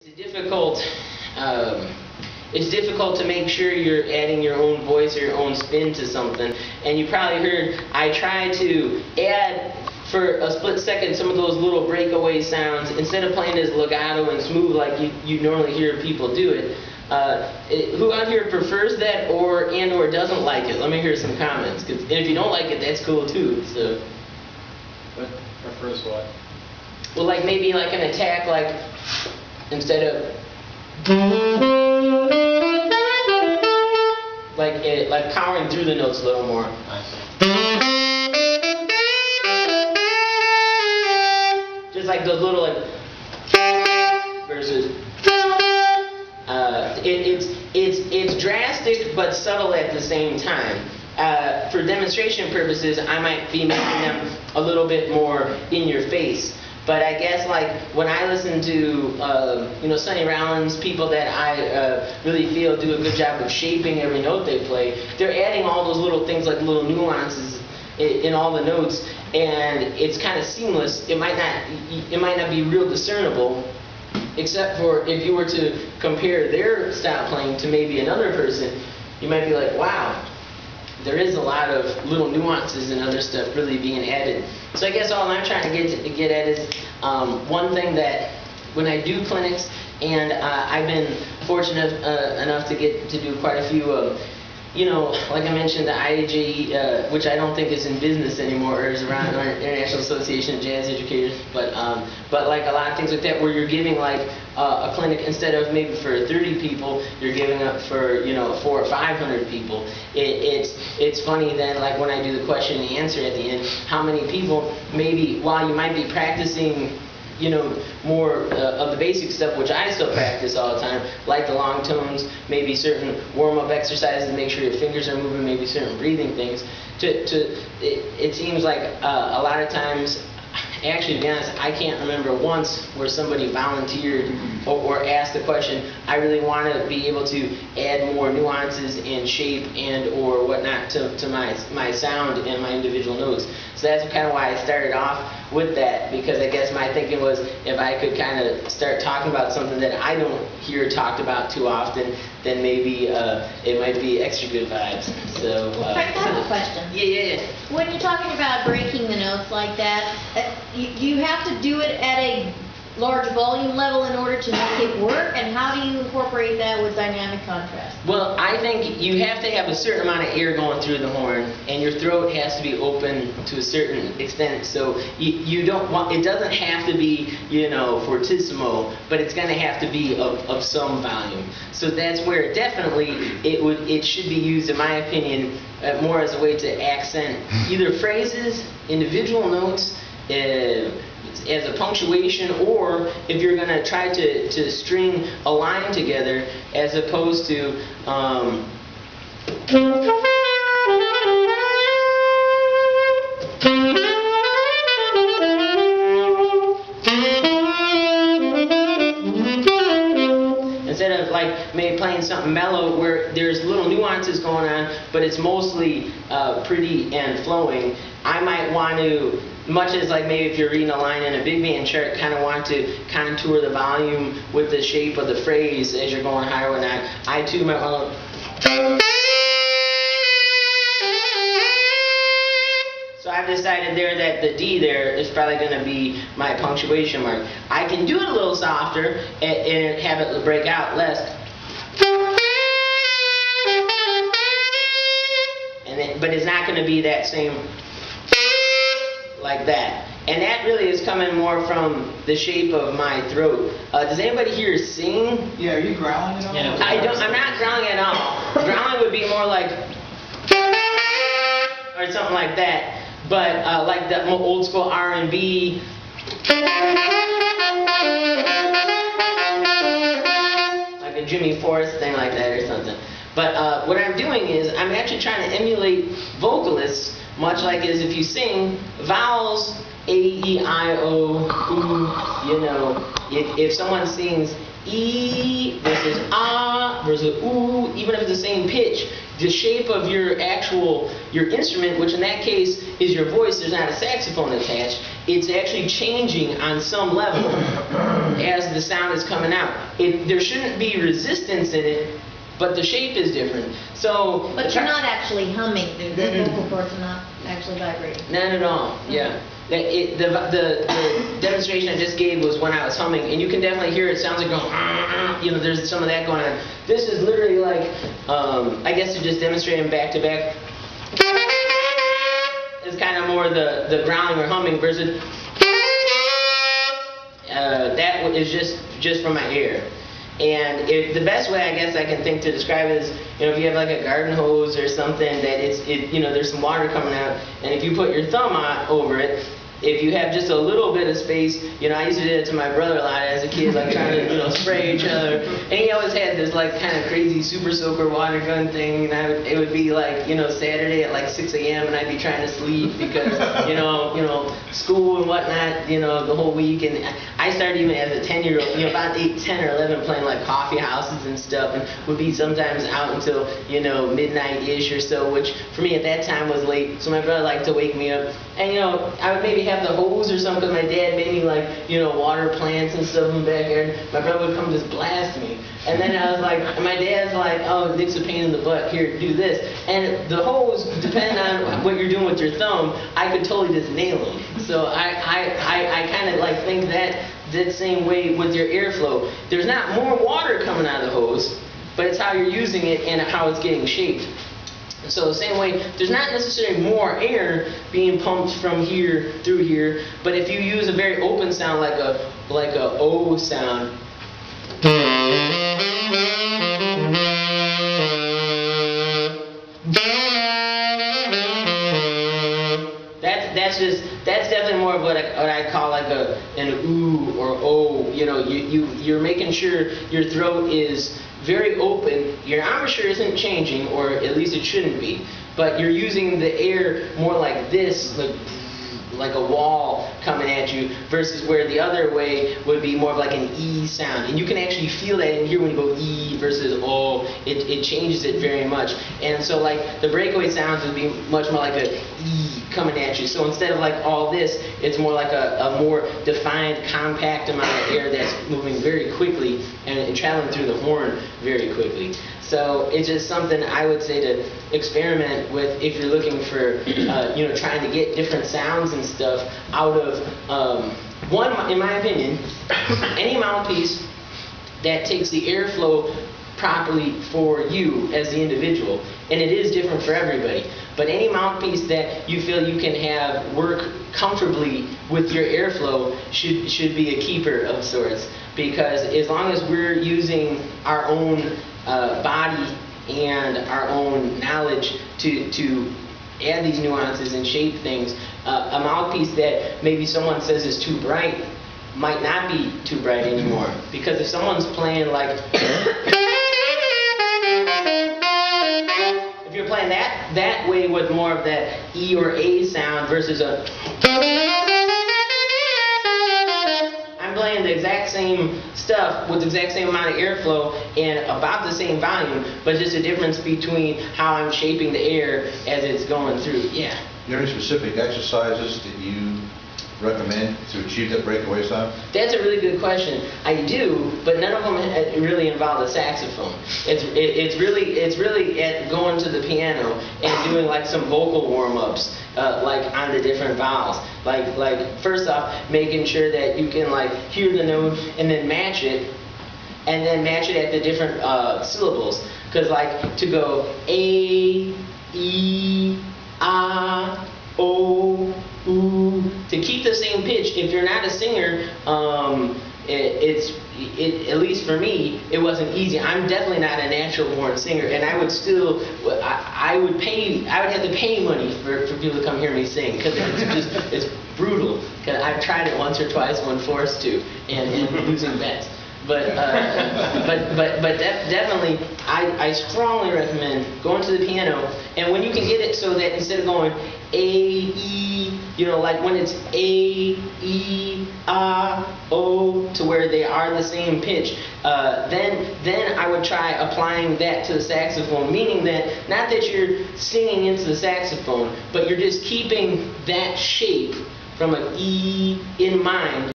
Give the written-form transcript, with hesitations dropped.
It's difficult. It's difficult to make sure you're adding your own voice or your own spin to something. And you probably heard I try to add for a split second some of those little breakaway sounds instead of playing as legato and smooth like you normally hear people do it. Who out here prefers that or doesn't like it? Let me hear some comments. And if you don't like it, that's cool too. So. What prefers what? Well, like maybe like an attack, like instead of like powering through the notes a little more. I see. Just like those little like versus. It's drastic but subtle at the same time. For demonstration purposes, I might be making them a little bit more in your face. But I guess like when I listen to Sonny Rollins, people that I really feel do a good job of shaping every note they play, they're adding all those little things like little nuances in all the notes, and it's kind of seamless. It might not be real discernible, except for if you were to compare their style playing to maybe another person, you might be like, wow. There is a lot of little nuances and other stuff really being added. So I guess all I'm trying to get at is one thing that when I do clinics, and I've been fortunate enough to get to do quite a few like I mentioned, the IAJE, which I don't think is in business anymore, or is around our International Association of Jazz Educators, but like a lot of things like that, where you're giving like a clinic instead of maybe for 30 people, you're giving up for 400 or 500 people. It's funny then, like when I do the question and answer at the end, how many people maybe while you might be practicing more of the basic stuff, which I still practice all the time, like the long tones, maybe certain warm-up exercises to make sure your fingers are moving, maybe certain breathing things. It seems like a lot of times, actually to be honest, I can't remember once where somebody volunteered or asked the question, I really want to be able to add more nuances and shape and or whatnot to my sound and my individual notes. So that's kind of why I started off with that, because I guess my thinking was if I could kind of start talking about something that I don't hear talked about too often, then maybe it might be extra good vibes. So I have a question. Yeah. When you're talking about breaking the notes like that, you have to do it at a large volume level in order to make it work, and how do you incorporate that with dynamic contrast? Well, I think you have to have a certain amount of air going through the horn, and your throat has to be open to a certain extent. So you don't want, it doesn't have to be fortissimo, but it's going to have to be of some volume. So that's where definitely it should be used, in my opinion, more as a way to accent either phrases, individual notes, as a punctuation, or if you're going to try to string a line together as opposed to instead of like maybe playing something mellow where there's little nuances going on, but it's mostly pretty and flowing. I might want to, much as like maybe if you're reading a line in a big band chart, kind of want to contour the volume with the shape of the phrase as you're going higher or not. I too might want to. So I've decided there that the D there is probably going to be my punctuation mark. I can do it a little softer and have it break out less. But it's not going to be that same like that. And that really is coming more from the shape of my throat. Does anybody here sing? Yeah, are you growling at all? Yeah. I'm not growling at all. Growling would be more like or something like that. But like the old school R&B. Like a Jimmy Forrest thing like that or something. But what I'm doing is I'm actually trying to emulate vocalists, much like as if you sing vowels, A, E, I, O, U, if someone sings E versus ah versus ooh, even if it's the same pitch, the shape of your instrument, which in that case is your voice, there's not a saxophone attached, it's actually changing on some level as the sound is coming out. There shouldn't be resistance in it, but the shape is different. So, But you're not actually humming, the vocal cords are not actually vibrating. not at all, yeah. The demonstration I just gave was when I was humming, and you can definitely hear it sounds like going, you know, there's some of that going on. This is literally like, I guess to just demonstrate them back to back, it's kind of more the growling or humming versus, that is just from my ear. And the best way I guess I can think to describe it is, you know, if you have like a garden hose or something that you know, there's some water coming out, and if you put your thumb over it, if you have just a little bit of space, you know, I used to do it to my brother a lot as a kid, like trying to, you know, spray each other. And he always had this like kind of crazy super soaker water gun thing, and it would be like, you know, Saturday at like 6 a.m. and I'd be trying to sleep because, you know, school and whatnot, you know, the whole week. And I started even as a 10-year-old, you know, about 8, 10 or 11 playing like coffee houses and stuff, and would be sometimes out until, you know, midnight-ish or so, which for me at that time was late. So my brother liked to wake me up. And, you know, I would maybe have the hose or something because my dad made me, like, you know, water plants and stuff in the backyard. My brother would come just blast me. And then I was like, and my dad's like, oh, Nick's a pain in the butt. Here, do this. And the hose, depending on what you're doing with your thumb, I could totally just nail them. So I kind of, like, think that same way with your airflow. There's not more water coming out of the hose, but it's how you're using it and how it's getting shaped. So the same way, there's not necessarily more air being pumped from here through here, but if you use a very open sound like a O sound, that's definitely more of what I call like an ooh or O. You know, you're making sure your throat is very open, your embouchure isn't changing, or at least it shouldn't be, but you're using the air more like this, like a wall coming at you, versus where the other way would be more of like an E sound. And you can actually feel that in here when you go E versus O. It changes it very much. And so like the breakaway sounds would be much more like a E coming at you. So instead of like all this, it's more like a more defined, compact amount of air that's moving very quickly and traveling through the horn very quickly. So it's just something I would say to experiment with if you're looking for, you know, trying to get different sounds and stuff out of, one, in my opinion, any mouthpiece that takes the airflow properly for you as the individual, and it is different for everybody, but any mouthpiece that you feel you can have work comfortably with your airflow should be a keeper of sorts, because as long as we're using our own body and our own knowledge to add these nuances and shape things, a mouthpiece that maybe someone says is too bright might not be too bright anymore, because if someone's playing like if you're playing that way with more of that E or A sound versus a playing the exact same stuff with the exact same amount of airflow and about the same volume, but just a difference between how I'm shaping the air as it's going through. Yeah. Are there any specific exercises that you recommend to achieve that breakaway sound? That's a really good question. I do, but none of them really involve the saxophone. It's really at going to the piano and doing like some vocal warm-ups, like on the different vowels. Like first off, making sure that you can like hear the note and then match it, and then match it at the different syllables. Because like to go A, E, A, O, ooh, to keep the same pitch, if you're not a singer, at least for me, it wasn't easy. I'm definitely not a natural born singer, and I would still, I would have to pay money for people to come hear me sing, because it's brutal. Because I've tried it once or twice when forced to, and losing bets. Definitely, I strongly recommend going to the piano, and when you can get it so that instead of going A, E, like when it's A, E, O, to where they are the same pitch, then I would try applying that to the saxophone, meaning that not that you're singing into the saxophone, but you're just keeping that shape from an E in mind.